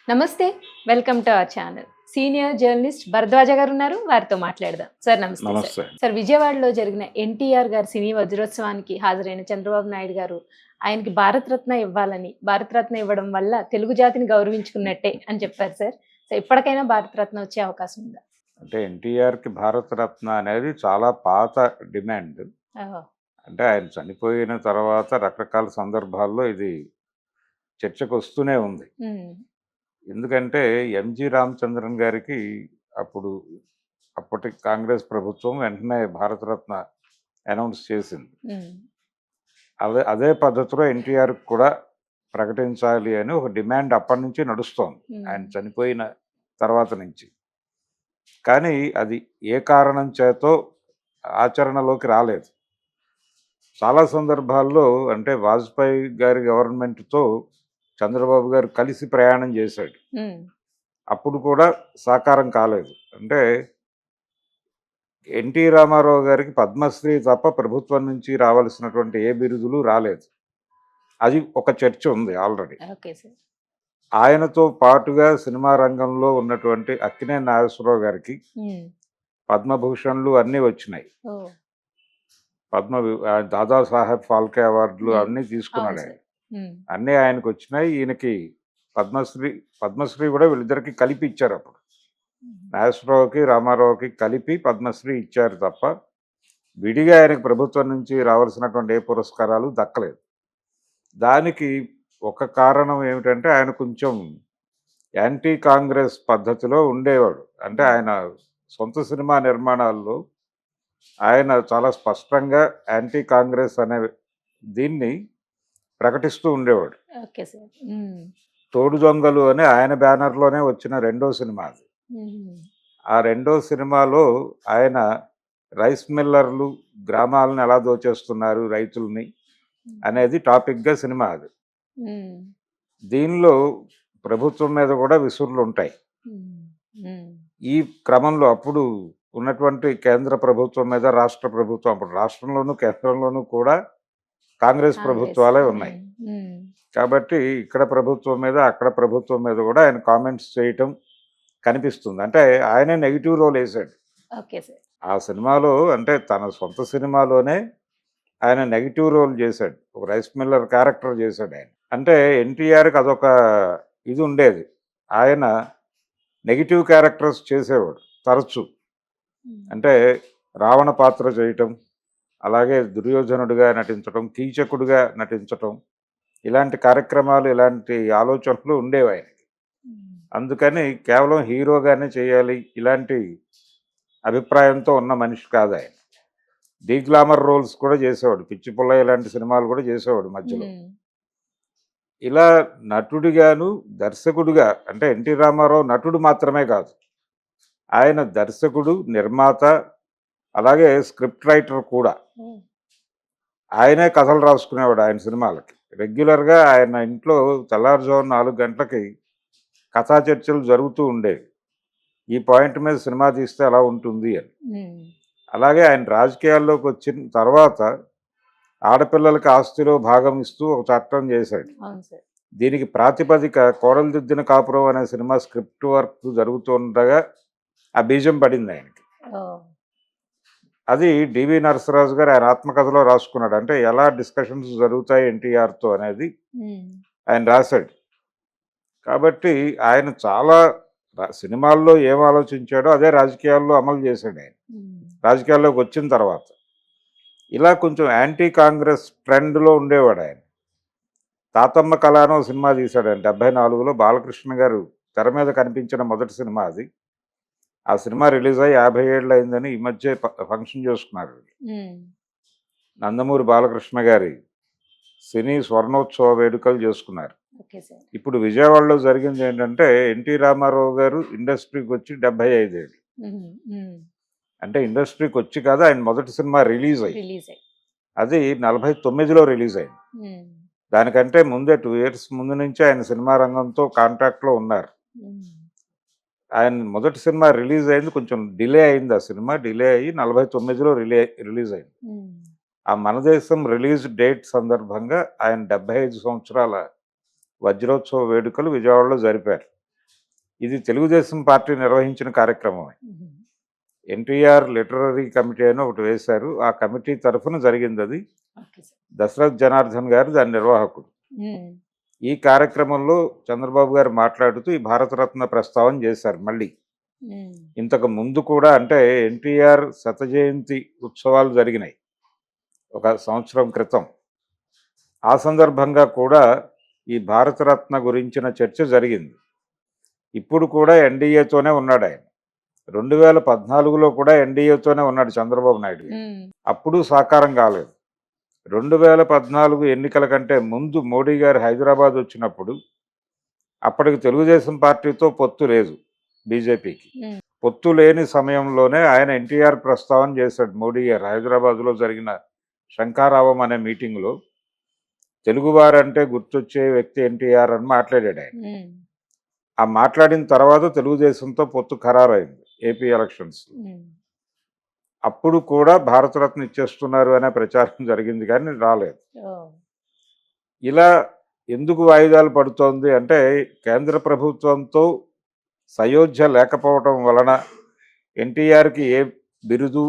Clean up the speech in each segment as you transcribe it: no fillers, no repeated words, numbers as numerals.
నమస్తే. Welcome to our channel. Senior journalist Bharadwaja garu ఉన్నారు. వారితో మాట్లాడదాం. సార్ నమస్తే సార్. నమస్తే. సార్ విజయవాడలో జరిగిన ఎన్టీఆర్ గారి సినీ వజ్రోత్సవానికి హాజరైన చంద్రబాబు నాయుడు గారు ఆయనకి భారతరత్న ఇవ్వాలని, భారతరత్న ఇవ్వడం వల్ల తెలుగు జాతిని గౌరవించుకున్నట్టే అని చెప్పారు సార్. సో ఇప్పటికైనా భారతరత్న వచ్చే అవకాశం ఉందా? అంటే ఎన్టీఆర్‌కి భారతరత్న అనేది చాలా పాత డిమాండ్. ఓహో! అంటే ఆయన చనిపోయిన తర్వాత రకరకాల సందర్భాల్లో ఇది చర్చకొస్తూనే ఉంది. హ్మ్. ఎందుకంటే ఎంజీ రామచంద్రన్ గారికి అప్పుడు అప్పటి కాంగ్రెస్ ప్రభుత్వం వెంటనే భారతరత్న అనౌన్స్ చేసింది. హ్మ్. అదే అదే పద్ధతిలో ఎన్టీఆర్‌కి కూడా ప్రకటించాలి అని ఒక డిమాండ్ అప్పటినుంచి నడుస్తోంది. ఆయన హ్మ్. చనిపోయిన తర్వాత నుంచి. కానీ అది ఏ కారణం చేతో ఆచరణలోకి రాలేదు. చాలా సందర్భాల్లో అంటే వాజ్పేయి గారి గవర్నమెంట్‌తో చంద్రబాబు గారు కలిసి ప్రయాణం చేశాడు. హ్మ్. అప్పుడు కూడా సాకారం కాలేదు. అంటే ఎన్టీ రామారావు గారికి పద్మశ్రీ తప్ప ప్రభుత్వం నుంచి రావాల్సినటువంటి ఏ బిరుదులు రాలేదు. అది ఒక చర్చ ఉంది ఆల్రెడీ. Okay sir. ఆయనతో పాటుగా సినిమా రంగంలో ఉన్నటువంటి అక్కినేని నాగేశ్వరరావు గారికి హ్మ్. పద్మభూషణ్‌లు అన్నీ వచ్చినాయి. ఓహ్! దాదాసాహెబ్ ఫాల్కే అవార్డులు హ్మ్. అన్నీ అవును తీసుకున్నాడు ఆయన. సార్. హ్మ్. అన్నీ ఆయనకొచ్చినాయి. ఈయనకి పద్మశ్రీ పద్మశ్రీ కూడా వీళ్ళిద్దరికీ కలిపి ఇచ్చారప్పుడు. హ్మ్. నాగేశ్వరరావుకి, రామారావుకి కలిపి పద్మశ్రీ ఇచ్చారు తప్ప, విడిగా ఆయనకు ప్రభుత్వం నుంచి రావాల్సినటువంటి ఏ పురస్కారాలు దక్కలేదు. దానికి ఒక కారణం ఏమిటంటే ఆయన కొంచెం యాంటీ కాంగ్రెస్ పద్ధతిలో ఉండేవాడు. అంటే హ్మ్. ఆయన సొంత సినిమా నిర్మాణాల్లో ఆయన చాలా స్పష్టంగా యాంటీ కాంగ్రెస్ అనే దీన్ని ప్రకటిస్తూ ఉండేవాడు. Okay sir. హ్మ్. 'తోడు దొంగలు' అని ఆయన బ్యానర్‌లోనే వచ్చిన రెండో సినిమా అది. హ్మ్. ఆ రెండో సినిమాలో ఆయన రైస్ మిల్లర్లు గ్రామాలను ఎలా దోచేస్తున్నారు రైతుల్ని హ్మ్. అనేది టాపిక్‌గా సినిమా అది. హ్మ్. దీనిలో ప్రభుత్వం మీద కూడా విసుర్లుంటాయి. హ్మ్. హ్మ్. ఈ క్రమంలో అప్పుడు ఉన్నటువంటి కేంద్ర ప్రభుత్వం మీద రాష్ట్ర ప్రభుత్వం అప్పుడు రాష్ట్రంలోనూ, కేంద్రంలోనూ కూడా కాంగ్రెస్ కాంగ్రెస్. ప్రభుత్వాలే ఉన్నాయి. హ్మ్. హ్మ్. కాబట్టి ఇక్కడ ప్రభుత్వం మీద, అక్కడ ప్రభుత్వం మీద కూడా ఆయన కామెంట్స్ చేయటం కనిపిస్తుంది. అంటే ఆయనే నెగెటివ్ రోల్ ఏసాడు. Okay sir. ఆ సినిమాలో అంటే తన సొంత సినిమాలోనే ఆయన నెగెటివ్ రోల్ చేశాడు. ఒక రైస్ మిల్లర్ క్యారెక్టర్ చేశాడాయన. అంటే ఎన్టీఆర్‌కి అదొక ఇది ఉండేది. ఆయన నెగెటివ్ క్యారెక్టర్స్ చేసేవాడు తరచు. హ్మ్. అంటే రావణ పాత్ర చేయటం, అలాగే దుర్యోధనుడిగా నటించటం, కీచకుడిగా నటించటం, ఇలాంటి కార్యక్రమాలు, ఇలాంటి ఆలోచనలు ఉండేవాయనకి. హ్మ్. అందుకని కేవలం హీరోగానే చేయాలి, ఇలాంటి అభిప్రాయంతో ఉన్న మనిషి కాదాయన. డీగ్లామర్ రోల్స్ కూడా చేసేవాడు. 'పిచ్చి పుల్లయ్య' ఇలాంటి సినిమాలు కూడా చేసేవాడు మధ్యలో. హ్మ్. ఇలా నటుడిగాను, దర్శకుడిగా అంటే ఎన్టీ రామారావు నటుడు మాత్రమే కాదు. ఆయన దర్శకుడు, నిర్మాత, అలాగే స్క్రిప్ట్ రైటర్ కూడా. హ్మ్. ఆయనే కథలు రాసుకునేవాడు ఆయన సినిమాలకి. రెగ్యులర్‌గా ఆయన ఇంట్లో తెల్లారుజామున 4 గంటలకి కథా చర్చలు జరుగుతూ ఉండేవి. ఈ పాయింట్ మీద సినిమా తీస్తే ఎలా ఉంటుంది అని. హ్మ్. అలాగే ఆయన రాజకీయాల్లోకి వచ్చిన తర్వాత ఆడపిల్లలకి ఆస్తిలో భాగం ఇస్తూ ఒక చట్టం చేశాడు. అవును సార్. దీనికి ప్రాతిపదిక 'కోడలు దిద్దిన కాపురం' అనే సినిమా స్క్రిప్ట్ వర్క్ జరుగుతుండగా ఆ బీజం పడింది ఆయనకి. ఓహ్! అది డివి నరసరాజు గారు ఆయన ఆత్మకథలో రాసుకున్నాడు. అంటే ఎలా డిస్కషన్స్ జరుగుతాయి ఎన్టీఆర్‌తో అనేది హ్మ్. ఆయన రాశాడు. కాబట్టి ఆయన చాలా సినిమాల్లో ఏం ఆలోచించాడో అదే రాజకీయాల్లో అమలు చేశాడు ఆయన. హ్మ్. రాజకీయాల్లోకి వచ్చిన తర్వాత. ఇలా కొంచెం యాంటీ కాంగ్రెస్ ట్రెండ్‌లో ఉండేవాడు ఆయన. 'తాతమ్మ కళ' అని ఓ సినిమా తీశాడు ఆయన 74లో బాలకృష్ణ గారు తెర మీద కనిపించిన మొదటి సినిమా అది. ఆ సినిమా రిలీజ్ అయ్యి 50 ఏళ్ళు అయిందని ఈ మధ్యే ఫంక్షన్ చేసుకున్నారు. హ్మ్. నందమూరి బాలకృష్ణ గారి సినీ స్వర్ణోత్సవ వేడుకలు చేసుకున్నారు. Okay sir. ఇప్పుడు విజయవాడలో జరిగింది ఏంటంటే ఎన్టీ రామారావు గారు ఇండస్ట్రీకి వచ్చి 75 ఏళ్ళు. హ్మ్. హ్మ్. అంటే ఇండస్ట్రీకి వచ్చి కాదు ఆయన మొదటి సినిమా రిలీజ్ అయ్యి. రిలీజ్ అయ్యి. అది 49లో రిలీజ్ అయింది. హ్మ్. దానికంటే ముందే 2 ఇయర్స్ ముందు నుంచే ఆయన సినిమా రంగంతో కాంటాక్ట్‌లో ఉన్నారు. హ్మ్. ఆయన మొదటి సినిమా రిలీజ్ అయింది కొంచెం డిలే అయింది ఆ సినిమా. డిలే అయ్యి 49లో రిలీజ్ అయింది. హ్మ్. ఆ 'మనదేశం' రిలీజ్ డేట్ సందర్భంగా ఆయన 75 సంవత్సరాల వజ్రోత్సవ వేడుకలు విజయవాడలో జరిపారు. ఇది తెలుగుదేశం పార్టీ నిర్వహించిన కార్యక్రమమే. ఎన్టీఆర్ లిటరరీ కమిటీ అని ఒకటి వేశారు. ఆ కమిటీ తరఫున జరిగింది అది. Okay sir. దశరథ్ జనార్దన్ గారు దాని నిర్వాహకుడు. ఈ కార్యక్రమంలో చంద్రబాబు గారు మాట్లాడుతూ ఈ భారతరత్న ప్రస్తావన చేశారు మళ్ళీ. ఇంతకు ముందు కూడా అంటే ఎన్టీఆర్ శత జయంతి ఉత్సవాలు జరిగినాయి ఒక సంవత్సరం క్రితం. ఆ సందర్భంగా కూడా ఈ భారతరత్న గురించిన చర్చ జరిగింది. ఇప్పుడు కూడా ఎన్డీఏతోనే ఉన్నాడు ఆయన. 2014లో కూడా ఎన్డీఏతోనే ఉన్నాడు చంద్రబాబు నాయుడు గారు. అప్పుడు సాకారం కాలేదు. 2014 ఎన్నికల కంటే ముందు మోడీ గారు హైదరాబాద్ వచ్చినప్పుడు అప్పటికి తెలుగుదేశం పార్టీతో పొత్తు లేదు బీజేపీకి. పొత్తు లేని సమయంలోనే ఆయన ఎన్టీఆర్ ప్రస్తావన చేశాడు మోడీ గారు. హైదరాబాద్లో జరిగిన శంఖారావం అనే మీటింగ్లో తెలుగువారంటే గుర్తొచ్చే వ్యక్తి ఎన్టీఆర్ అని మాట్లాడాడు ఆయన. ఆ మాట్లాడిన తర్వాత తెలుగుదేశంతో పొత్తు ఖరారైంది ఏపీ ఎలక్షన్స్. అప్పుడు కూడా భారతరత్న ఇచ్చేస్తున్నారు అనే ప్రచారం జరిగింది కానీ రాలేదు. ఇలా ఎందుకు వాయిదాలు పడుతోంది అంటే కేంద్ర ప్రభుత్వంతో సయోధ్య లేకపోవటం వలన ఎన్టీఆర్కి ఏ బిరుదు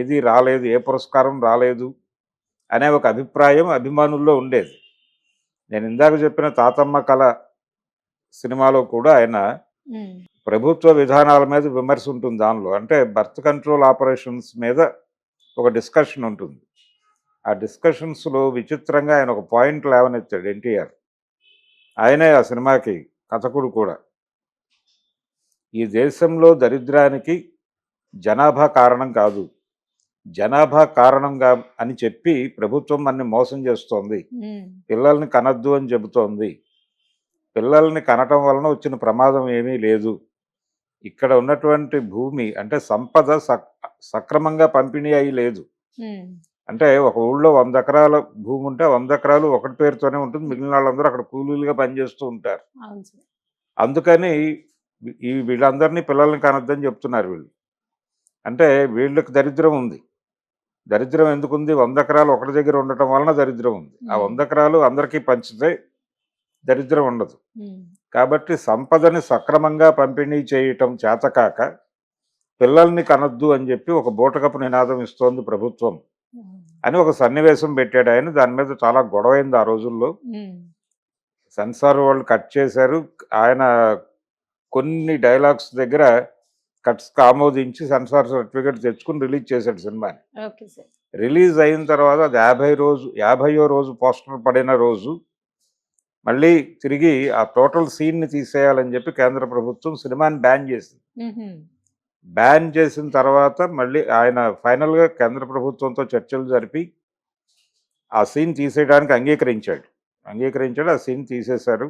ఏది రాలేదు, ఏ పురస్కారం రాలేదు అనే ఒక అభిప్రాయం అభిమానుల్లో ఉండేది. నేను ఇందాక చెప్పిన తాతమ్మ కళ సినిమాలో కూడా ఆయన ప్రభుత్వ విధానాల మీద విమర్శ ఉంటుంది. దానిలో అంటే బర్త్ కంట్రోల్ ఆపరేషన్స్ మీద ఒక డిస్కషన్ ఉంటుంది. ఆ డిస్కషన్స్లో విచిత్రంగా ఆయన ఒక పాయింట్ లేవనెత్తాడు ఎన్టీఆర్. ఆయనే ఆ సినిమాకి కథకుడు కూడా. ఈ దేశంలో దరిద్రానికి జనాభా కారణం కాదు, జనాభా కారణంగా అని చెప్పి ప్రభుత్వం అన్ని మోసం చేస్తోంది. పిల్లల్ని కనద్దు అని చెబుతోంది. పిల్లల్ని కనటం వలన వచ్చిన ప్రమాదం ఏమీ లేదు. ఇక్కడ ఉన్నటువంటి భూమి అంటే సంపద సక్రమంగా పంపిణీ అయి లేదు. అంటే ఒక ఊళ్ళో 100 ఎకరాల భూమి ఉంటే 100 ఎకరాలు ఒకటి పేరుతోనే ఉంటుంది, మిగిలిన వాళ్ళందరూ అక్కడ కూలీలుగా పనిచేస్తూ ఉంటారు. అందుకని వీళ్ళందరినీ పిల్లల్ని కనొద్దని చెప్తున్నారు వీళ్ళు. అంటే వీళ్ళకి దరిద్రం ఉంది. దరిద్రం ఎందుకుంది? 100 ఎకరాలు ఒకటి దగ్గర ఉండటం వలన దరిద్రం ఉంది. ఆ 100 ఎకరాలు అందరికీ పంచితే దరిద్రం ఉండదు. కాబట్టి సంపదని సక్రమంగా పంపిణీ చేయటం చేతకాక పిల్లల్ని కనొద్దు అని చెప్పి ఒక బూటకపు నినాదం ఇస్తోంది ప్రభుత్వం అని ఒక సన్నివేశం పెట్టాడు ఆయన. దాని మీద చాలా గొడవైంది ఆ రోజుల్లో. సెన్సార్ వాళ్ళు కట్ చేశారు. ఆయన కొన్ని డైలాగ్స్ దగ్గర కట్స్కి ఆమోదించి సెన్సార్ సర్టిఫికేట్ తెచ్చుకుని రిలీజ్ చేశాడు సినిమాని. రిలీజ్ అయిన తర్వాత అది 50వ రోజు పోస్టర్ పడిన రోజు మళ్ళీ తిరిగి ఆ టోటల్ సీన్ని తీసేయాలని చెప్పి కేంద్ర ప్రభుత్వం సినిమాని బ్యాన్ చేసింది. బ్యాన్ చేసిన తర్వాత మళ్ళీ ఆయన ఫైనల్గా కేంద్ర ప్రభుత్వంతో చర్చలు జరిపి ఆ సీన్ తీసేయడానికి అంగీకరించాడు. ఆ సీన్ తీసేశారు.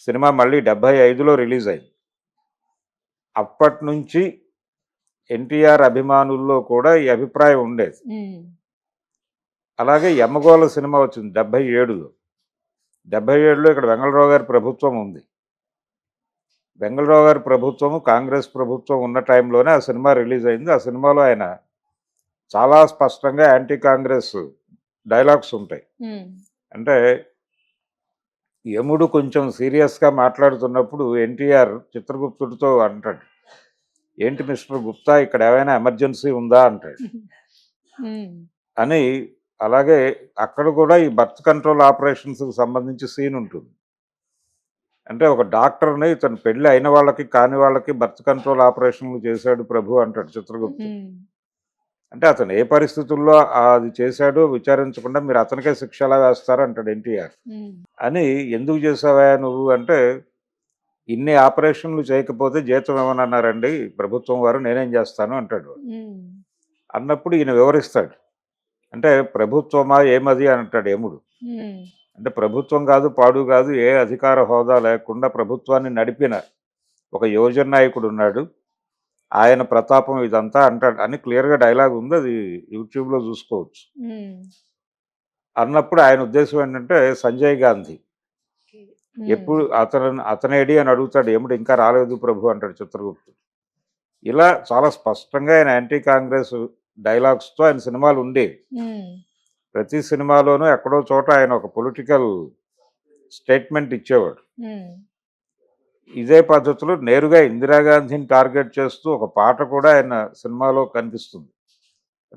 సినిమా మళ్ళీ 75లో రిలీజ్ అయింది. అప్పటి నుంచి ఎన్టీఆర్ అభిమానుల్లో కూడా ఈ అభిప్రాయం ఉండేది. అలాగే యమగోళ సినిమా వచ్చింది 77లో. 77లో ఇక్కడ వెంగళరావు గారి ప్రభుత్వం ఉంది. వెంగళరావు గారి ప్రభుత్వము కాంగ్రెస్ ప్రభుత్వం ఉన్న టైంలోనే ఆ సినిమా రిలీజ్ అయింది. ఆ సినిమాలో ఆయన చాలా స్పష్టంగా యాంటీ కాంగ్రెస్ డైలాగ్స్ ఉంటాయి. అంటే యముడు కొంచెం సీరియస్గా మాట్లాడుతున్నప్పుడు ఎన్టీఆర్ చిత్రగుప్తుడితో అంటాడు, ఏంటి మిస్టర్ గుప్తా ఇక్కడ ఏమైనా ఎమర్జెన్సీ ఉందా అంటాడు అని. అలాగే అక్కడ కూడా ఈ బర్త్ కంట్రోల్ ఆపరేషన్స్కి సంబంధించి సీన్ ఉంటుంది. అంటే ఒక డాక్టర్ని ఇతను పెళ్ళి అయిన వాళ్ళకి కాని వాళ్ళకి బర్త్ కంట్రోల్ ఆపరేషన్లు చేశాడు ప్రభు అంటాడు చిత్రగుప్తుడు. అంటే అతను ఏ పరిస్థితుల్లో అది చేశాడో విచారించకుండా మీరు అతనికే శిక్ష ఎలా వేస్తారు అంటాడు ఎన్టీఆర్. అని ఎందుకు చేసావా నువ్వు అంటే ఇన్ని ఆపరేషన్లు చేయకపోతే జీతం ఏమన్నారండి ప్రభుత్వం వారు, నేనేం చేస్తాను అంటాడు. అన్నప్పుడు ఈయన వివరిస్తాడు. అంటే ప్రభుత్వమా ఏమది అని అంటాడు యముడు. అంటే ప్రభుత్వం కాదు పాడు కాదు, ఏ అధికార హోదా లేకుండా ప్రభుత్వాన్ని నడిపిన ఒక యువజన నాయకుడు ఉన్నాడు, ఆయన ప్రతాపం ఇదంతా అంటాడు అని క్లియర్గా డైలాగ్ ఉంది. అది యూట్యూబ్లో చూసుకోవచ్చు. అన్నప్పుడు ఆయన ఉద్దేశం ఏంటంటే సంజయ్ గాంధీ ఎప్పుడు అతనేడి అని అడుగుతాడు యముడు. ఇంకా రాలేదు ప్రభు అంటాడు చిత్రగుప్తుడు. ఇలా చాలా స్పష్టంగా ఆయన యాంటీ కాంగ్రెస్ డైలాగ్స్తో ఆయన సినిమాలు ఉండేవి. ప్రతి సినిమాలోనూ ఎక్కడో చోట ఆయన ఒక పొలిటికల్ స్టేట్మెంట్ ఇచ్చేవాడు. ఇదే పద్ధతిలో నేరుగా ఇందిరాగాంధీని టార్గెట్ చేస్తూ ఒక పాట కూడా ఆయన సినిమాలో కనిపిస్తుంది.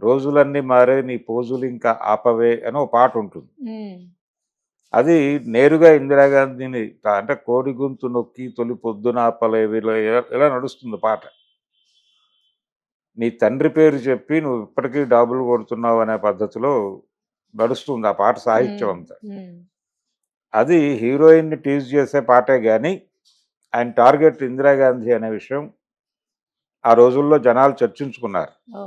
రోజులన్నీ మారే నీ పోజులు ఇంకా ఆపవే అని ఒక పాట ఉంటుంది. ఉమ్, అది నేరుగా ఇందిరాగాంధీని అంటే కోడి గొంతు నొక్కి తొలి పొద్దున ఆపలేవిలో ఇలా నడుస్తుంది పాట. నీ తండ్రి పేరు చెప్పి నువ్వు ఇప్పటికీ డాబులు కొడుతున్నావు అనే పద్ధతిలో నడుస్తుంది ఆ పాట సాహిత్యం ఉమ్, అంతా. ఉమ్, అది హీరోయిన్ని టీజ్ చేసే పాటే కానీ ఆయన టార్గెట్ ఇందిరాగాంధీ అనే విషయం ఆ రోజుల్లో జనాలు చర్చించుకున్నారు. ఓ,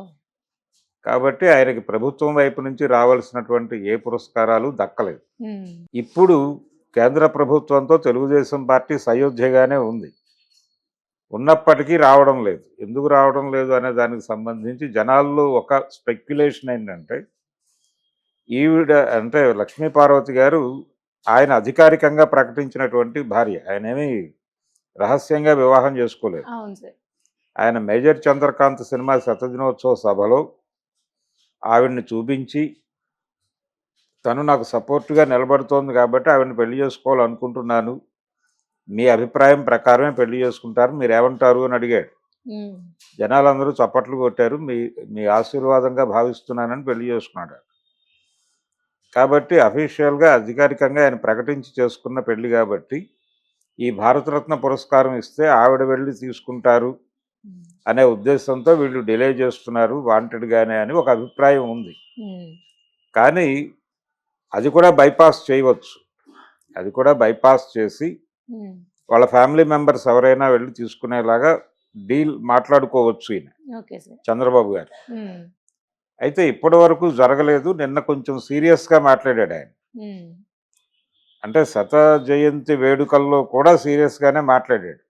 కాబట్టి ఆయనకి ప్రభుత్వం వైపు నుంచి రావాల్సినటువంటి ఏ పురస్కారాలు దక్కలేదు. ఉమ్, ఇప్పుడు కేంద్ర ప్రభుత్వంతో తెలుగుదేశం పార్టీ సయోధ్యగానే ఉంది. ఉన్నప్పటికీ రావడం లేదు. ఎందుకు రావడం లేదు అనే దానికి సంబంధించి జనాల్లో ఒక స్పెక్యులేషన్ ఏంటంటే, ఈవిడ అంటే లక్ష్మీపార్వతి గారు ఆయన అధికారికంగా ప్రకటించినటువంటి భార్య. ఆయనేమి రహస్యంగా వివాహం చేసుకోలేదు. అవును సార్. ఆయన మేజర్ చంద్రకాంత్ సినిమా శతదినోత్సవ సభలో ఆవిడ్ని చూపించి, తను నాకు సపోర్ట్గా నిలబడుతోంది కాబట్టి ఆవిడని పెళ్లి చేసుకోవాలనుకుంటున్నాను, మీ అభిప్రాయం ప్రకారమే పెళ్లి చేసుకుంటారు, మీరేమంటారు అని అడిగాడు. ఉమ్, జనాలందరూ చప్పట్లు కొట్టారు. మీ మీ ఆశీర్వాదంగా భావిస్తున్నానని పెళ్లి చేసుకున్నాడు. కాబట్టి అఫీషియల్గా అధికారికంగా ఆయన ప్రకటించి చేసుకున్న పెళ్లి కాబట్టి ఈ భారతరత్న పురస్కారం ఇస్తే ఆవిడ వెళ్ళి తీసుకుంటారు ఉమ్, అనే ఉద్దేశంతో వీళ్ళు డిలే చేస్తున్నారు వాంటెడ్గానే అని ఒక అభిప్రాయం ఉంది. ఉమ్, కానీ అది కూడా బైపాస్ చేయవచ్చు. అది కూడా బైపాస్ చేసి ఉమ్, వాళ్ళ ఫ్యామిలీ మెంబర్స్ ఎవరైనా వెళ్ళి తీసుకునేలాగా డీల్ మాట్లాడుకోవచ్చు ఈయన ఓకే సార్. చంద్రబాబు గారు. ఉమ్, అయితే ఇప్పటి వరకు జరగలేదు. నిన్న కొంచెం సీరియస్గా మాట్లాడాడు ఆయన. ఉమ్, అంటే శత జయంతి వేడుకల్లో కూడా సీరియస్గానే మాట్లాడాడు.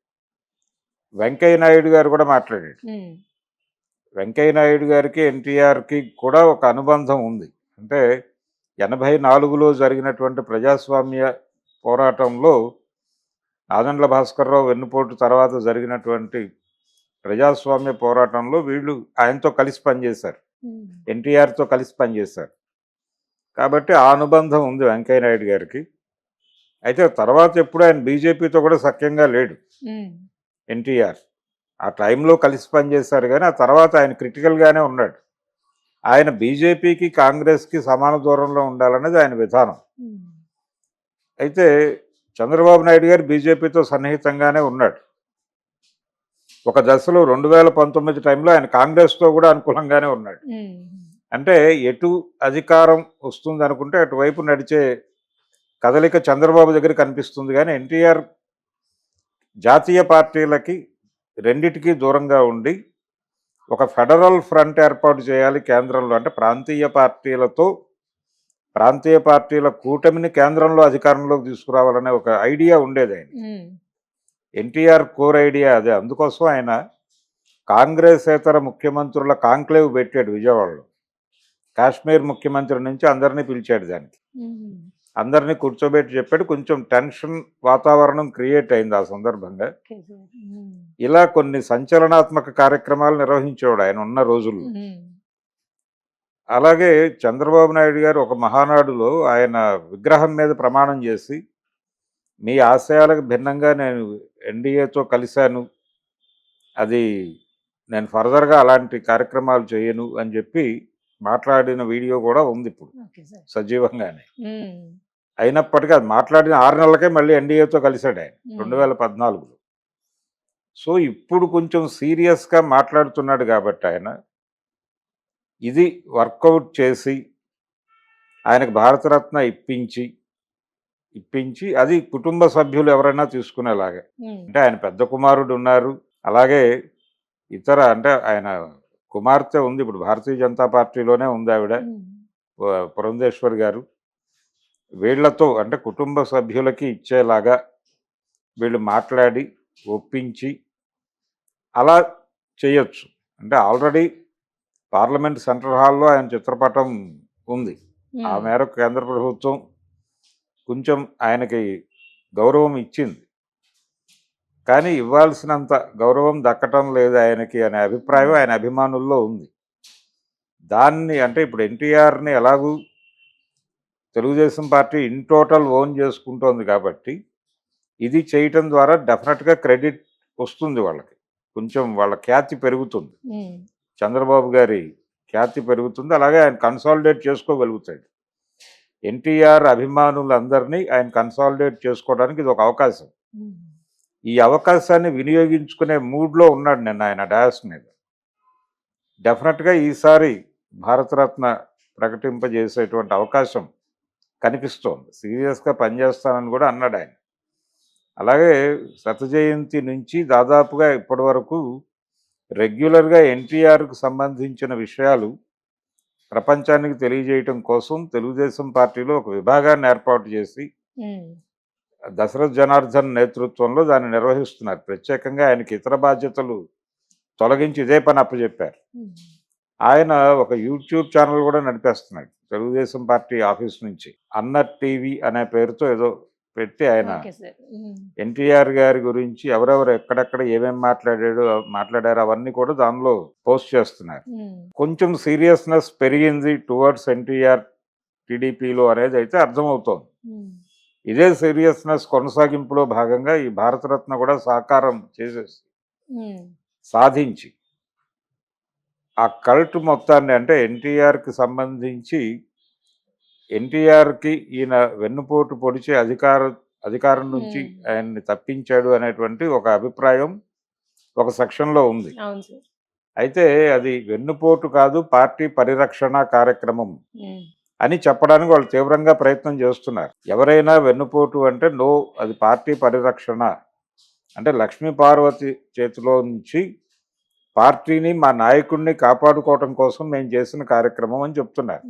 వెంకయ్య నాయుడు గారు కూడా మాట్లాడాడు. ఉమ్, వెంకయ్య నాయుడు గారికి ఎన్టీఆర్కి కూడా ఒక అనుబంధం ఉంది. అంటే 84లో జరిగినటువంటి ప్రజాస్వామ్య పోరాటంలో నాదెండ్ల భాస్కర్రావు వెన్నుపోటు తర్వాత జరిగినటువంటి ప్రజాస్వామ్య పోరాటంలో వీళ్ళు ఆయనతో కలిసి పనిచేశారు. ఉమ్, ఎన్టీఆర్తో కలిసి పనిచేశారు. కాబట్టి ఆ అనుబంధం ఉంది వెంకయ్య నాయుడు గారికి. అయితే తర్వాత ఎప్పుడు ఆయన బీజేపీతో కూడా సఖ్యంగా లేడు ఉమ్, ఎన్టీఆర్. ఆ టైంలో కలిసి పనిచేశారు కానీ ఆ తర్వాత ఆయన క్రిటికల్గానే ఉన్నాడు. ఆయన బీజేపీకి కాంగ్రెస్కి సమాన దూరంలో ఉండాలనేది ఆయన విధానం. ఉమ్, అయితే చంద్రబాబు నాయుడు గారు బీజేపీతో సన్నిహితంగానే ఉన్నాడు. ఒక దశలో 2019 టైంలో ఆయన కాంగ్రెస్తో కూడా అనుకూలంగానే ఉన్నాడు. ఉమ్, అంటే ఎటు అధికారం వస్తుంది అనుకుంటే అటువైపు నడిచే కదలిక చంద్రబాబు దగ్గర కనిపిస్తుంది. కానీ ఎన్టీఆర్ జాతీయ పార్టీలకి రెండిటికి దూరంగా ఉండి ఒక ఫెడరల్ ఫ్రంట్ ఏర్పాటు చేయాలి కేంద్రంలో. అంటే ప్రాంతీయ పార్టీల కూటమిని కేంద్రంలో అధికారంలోకి తీసుకురావాలనే ఒక ఐడియా ఉండేది ఆయన. ఉమ్, ఎన్టీఆర్ కోర్ ఐడియా అదే. అందుకోసం ఆయన కాంగ్రెసేతర ముఖ్యమంత్రుల కాంక్లేవ్ పెట్టాడు విజయవాడలో. కాశ్మీర్ ముఖ్యమంత్రి నుంచి అందరినీ పిలిచాడు దానికి. ఉమ్, అందరినీ కూర్చోబెట్టి చెప్పాడు. కొంచెం టెన్షన్ వాతావరణం క్రియేట్ అయింది ఆ సందర్భంగా. Okay sir. ఉమ్, ఇలా కొన్ని సంచలనాత్మక కార్యక్రమాలు నిర్వహించేవాడు ఆయన ఉన్న రోజుల్లో. ఉమ్, అలాగే చంద్రబాబు నాయుడు గారు ఒక మహానాడులో ఆయన విగ్రహం మీద ప్రమాణం చేసి, మీ ఆశయాలకు భిన్నంగా నేను ఎన్డీఏతో కలిశాను, అది నేను ఫర్దర్గా అలాంటి కార్యక్రమాలు చేయను అని చెప్పి మాట్లాడిన వీడియో కూడా ఉంది ఇప్పుడు ఓకే సార్. సజీవంగానే. ఉమ్, అయినప్పటికీ అది మాట్లాడిన 6 నెలలకే మళ్ళీ ఎన్డీఏతో కలిశాడు ఆయన ఉమ్, 2014లో. సో ఇప్పుడు కొంచెం సీరియస్గా మాట్లాడుతున్నాడు కాబట్టి ఆయన ఇది వర్కౌట్ చేసి ఆయనకు భారతరత్న ఇప్పించి అది కుటుంబ సభ్యులు ఎవరైనా తీసుకునేలాగా. ఉమ్, అంటే ఆయన పెద్ద కుమారుడు ఉన్నారు, అలాగే ఇతర అంటే ఆయన కుమార్తె ఉంది, ఇప్పుడు భారతీయ జనతా పార్టీలోనే ఉంది ఆవిడ, ఉమ్, పురంధేశ్వరి గారు. వీళ్లతో అంటే కుటుంబ సభ్యులకి ఇచ్చేలాగా వీళ్ళు మాట్లాడి ఒప్పించి అలా చేయొచ్చు. అంటే ఆల్రెడీ పార్లమెంట్ సెంట్రల్ హాల్లో ఆయన చిత్రపటం ఉంది. ఆ ఉమ్, మేరకు కేంద్ర ప్రభుత్వం కొంచెం ఆయనకి గౌరవం ఇచ్చింది. కానీ ఇవ్వాల్సినంత గౌరవం దక్కటం లేదు ఆయనకి అనే అభిప్రాయం ఆయన అభిమానుల్లో ఉంది. దాన్ని అంటే ఇప్పుడు ఎన్టీఆర్ని ఎలాగూ Telugu Desam party in total own చేసుకుంటోంది కాబట్టి ఇది చేయటం ద్వారా డెఫినెట్గా క్రెడిట్ వస్తుంది వాళ్ళకి, కొంచెం వాళ్ళ ఖ్యాతి పెరుగుతుంది, చంద్రబాబు గారి ఖ్యాతి పెరుగుతుంది, అలాగే ఆయన కన్సాలిడేట్ చేసుకోగలుగుతాడు. ఎన్టీఆర్ అభిమానులందరినీ ఆయన కన్సాలిడేట్ చేసుకోవడానికి ఇది ఒక అవకాశం. ఈ అవకాశాన్ని వినియోగించుకునే మూడ్లో ఉన్నాడు నిన్న ఆయన డయాస్ మీద. డెఫినెట్గా ఈసారి భారతరత్న ప్రకటింపజేసేటువంటి అవకాశం కనిపిస్తోంది. సీరియస్గా పనిచేస్తానని కూడా అన్నాడు ఆయన. అలాగే శత జయంతి నుంచి దాదాపుగా ఇప్పటి వరకు రెగ్యులర్గా ఎన్టీఆర్కు సంబంధించిన విషయాలు ప్రపంచానికి తెలియజేయటం కోసం తెలుగుదేశం పార్టీలో ఒక విభాగాన్ని ఏర్పాటు చేసి దశరథ్ జనార్దన్ నేతృత్వంలో దాన్ని నిర్వహిస్తున్నారు. ప్రత్యేకంగా ఆయనకి ఇతర బాధ్యతలు తొలగించి ఇదే పని అప్పచెప్పారు. ఆయన ఒక యూట్యూబ్ ఛానల్ కూడా నడిపేస్తున్నాడు తెలుగుదేశం పార్టీ ఆఫీస్ నుంచి. అన్న టీవీ అనే పేరుతో ఏదో పెట్టి ఆయన ఎన్టీఆర్ గారి గురించి ఎవరెవరు ఎక్కడెక్కడ ఏమేమి మాట్లాడారో అవన్నీ కూడా దానిలో పోస్ట్ చేస్తున్నారు. కొంచెం సీరియస్నెస్ పెరిగింది టువర్డ్స్ ఎన్టీఆర్ టీడీపీలో అనేది అయితే అర్థమవుతోంది. ఇదే సీరియస్నెస్ కొనసాగింపులో భాగంగా ఈ భారతరత్న కూడా సాకారం చేసేసి సాధించి ఆ కల్ట్ మొత్తాన్ని, అంటే ఎన్టీఆర్కి సంబంధించి ఎన్టీఆర్కి ఈయన వెన్నుపోటు పొడిచి అధికారం నుంచి ఆయన్ని తప్పించాడు అనేటువంటి ఒక అభిప్రాయం ఒక సెక్షన్లో ఉంది. అయితే అది వెన్నుపోటు కాదు, పార్టీ పరిరక్షణ కార్యక్రమం అని చెప్పడానికి వాళ్ళు తీవ్రంగా ప్రయత్నం చేస్తున్నారు. ఎవరైనా వెన్నుపోటు అంటే నో, అది పార్టీ పరిరక్షణ అంటే లక్ష్మీ పార్వతి చేతిలో నుంచి పార్టీని, మా నాయకుడిని కాపాడుకోవటం కోసం మేము చేసిన కార్యక్రమం అని చెప్తున్నారు.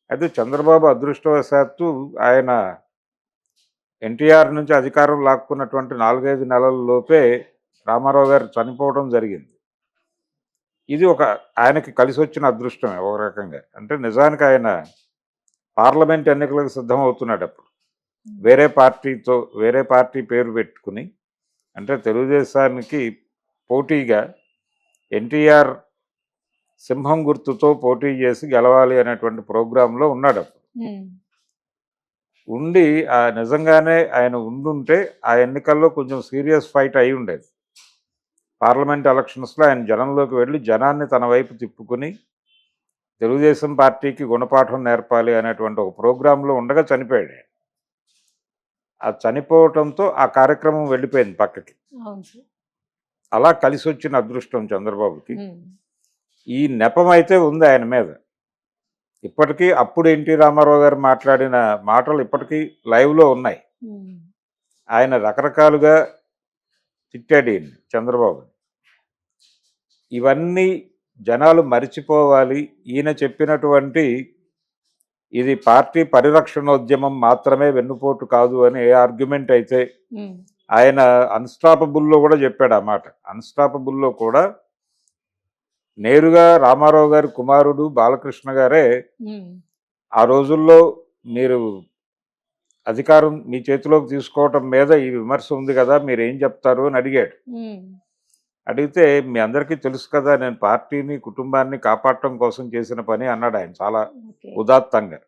అయితే చంద్రబాబు అదృష్టవశాత్తు ఆయన ఎన్టీఆర్ నుంచి అధికారం లాక్కున్నటువంటి 4-5 నెలల్లోపే రామారావు గారు చనిపోవడం జరిగింది. ఇది ఒక ఆయనకి కలిసి వచ్చిన అదృష్టమే ఒక రకంగా. అంటే నిజానికి ఆయన పార్లమెంట్ ఎన్నికలకు సిద్ధం అవుతున్నాడు అప్పుడు. వేరే పార్టీ పేరు పెట్టుకుని, అంటే తెలుగుదేశానికి పోటీగా ఎన్టీఆర్ సింహం గుర్తుతో పోటీ చేసి గెలవాలి అనేటువంటి ప్రోగ్రాంలో ఉన్నాడు అప్పుడు. ఉండి నిజంగానే ఆయన ఉండుంటే ఆ ఎన్నికల్లో కొంచెం సీరియస్ ఫైట్ అయి ఉండేది. పార్లమెంట్ ఎలక్షన్స్లో ఆయన జనంలోకి వెళ్ళి జనాన్ని తన వైపు తిప్పుకుని తెలుగుదేశం పార్టీకి గుణపాఠం నేర్పాలి అనేటువంటి ఒక ప్రోగ్రాంలో ఉండగా చనిపోయాడు. ఆ చనిపోవటంతో ఆ కార్యక్రమం వెళ్ళిపోయింది పక్కకి. అలా కలిసి వచ్చిన అదృష్టం చంద్రబాబుకి. ఈ నెపం అయితే ఉంది ఆయన మీద ఇప్పటికీ. అప్పుడు ఎన్టీ రామారావు గారు మాట్లాడిన మాటలు ఇప్పటికీ లైవ్లో ఉన్నాయి. ఆయన రకరకాలుగా తిట్టాడు ఈయన చంద్రబాబుని. ఇవన్నీ జనాలు మరిచిపోవాలి. ఈయన చెప్పినటువంటి ఇది పార్టీ పరిరక్షణోద్యమం మాత్రమే, వెన్నుపోటు కాదు అని ఏ ఆర్గ్యుమెంట్ అయితే ఆయన అన్స్టాపబుల్లో కూడా చెప్పాడు. ఆ మాట అన్స్టాపబుల్లో కూడా నేరుగా రామారావు గారి కుమారుడు బాలకృష్ణ గారే ఆ రోజుల్లో మీరు అధికారం మీ చేతిలోకి తీసుకోవటం మీద ఈ విమర్శ ఉంది కదా, మీరు ఏం చెప్తారు అని అడిగాడు. అడిగితే మీ అందరికీ తెలుసు కదా, నేను పార్టీని కుటుంబాన్ని కాపాడటం కోసం చేసిన పని అన్నాడు ఆయన చాలా ఉదాత్తంగా.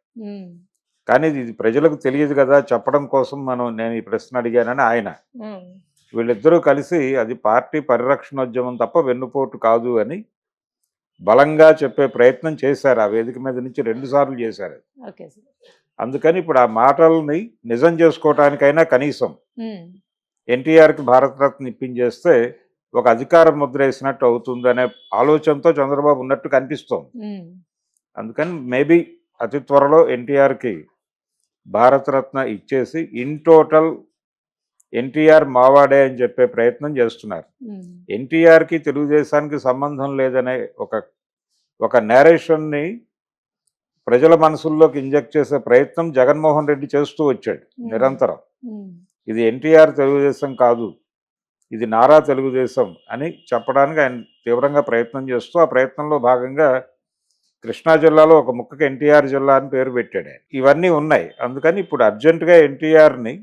కానీ ఇది ప్రజలకు తెలియదు కదా, చెప్పడం కోసం నేను ఈ ప్రశ్న అడిగానని ఆయన. వీళ్ళిద్దరూ కలిసి అది పార్టీ పరిరక్షణోద్యమం తప్ప వెన్నుపోటు కాదు అని బలంగా చెప్పే ప్రయత్నం చేశారు. ఆ వేదిక మీద నుంచి 2 సార్లు చేశారు. అందుకని ఇప్పుడు ఆ మాటల్ని నిజం చేసుకోవటానికైనా కనీసం ఎన్టీఆర్కి భారతరత్న ఇప్పించేస్తే ఒక అధికార ముద్ర వేసినట్టు అవుతుంది అనే ఆలోచనతో చంద్రబాబు ఉన్నట్టు కనిపిస్తోంది. అందుకని మేబీ అతి త్వరలో ఎన్టీఆర్కి భారతరత్న ఇచ్చేసి ఇన్ టోటల్ ఎన్టీఆర్ మావాడే అని చెప్పే ప్రయత్నం చేస్తున్నారు. ఎన్టీఆర్కి తెలుగుదేశానికి సంబంధం లేదనే ఒక నేరేషన్ని ప్రజల మనసుల్లోకి ఇంజెక్ట్ చేసే ప్రయత్నం జగన్మోహన్ రెడ్డి చేస్తూ వచ్చాడు నిరంతరం. ఇది ఎన్టీఆర్ తెలుగుదేశం కాదు, ఇది నారా తెలుగుదేశం అని చెప్పడానికి ఆయన తీవ్రంగా ప్రయత్నం చేస్తూ, ఆ ప్రయత్నంలో భాగంగా కృష్ణా జిల్లాలో ఒక ముక్కకి ఎన్టీఆర్ జిల్లా అని పేరు పెట్టాడు. ఇవన్నీ ఉన్నాయి. అందుకని ఇప్పుడు అర్జెంటుగా ఎన్టీఆర్ని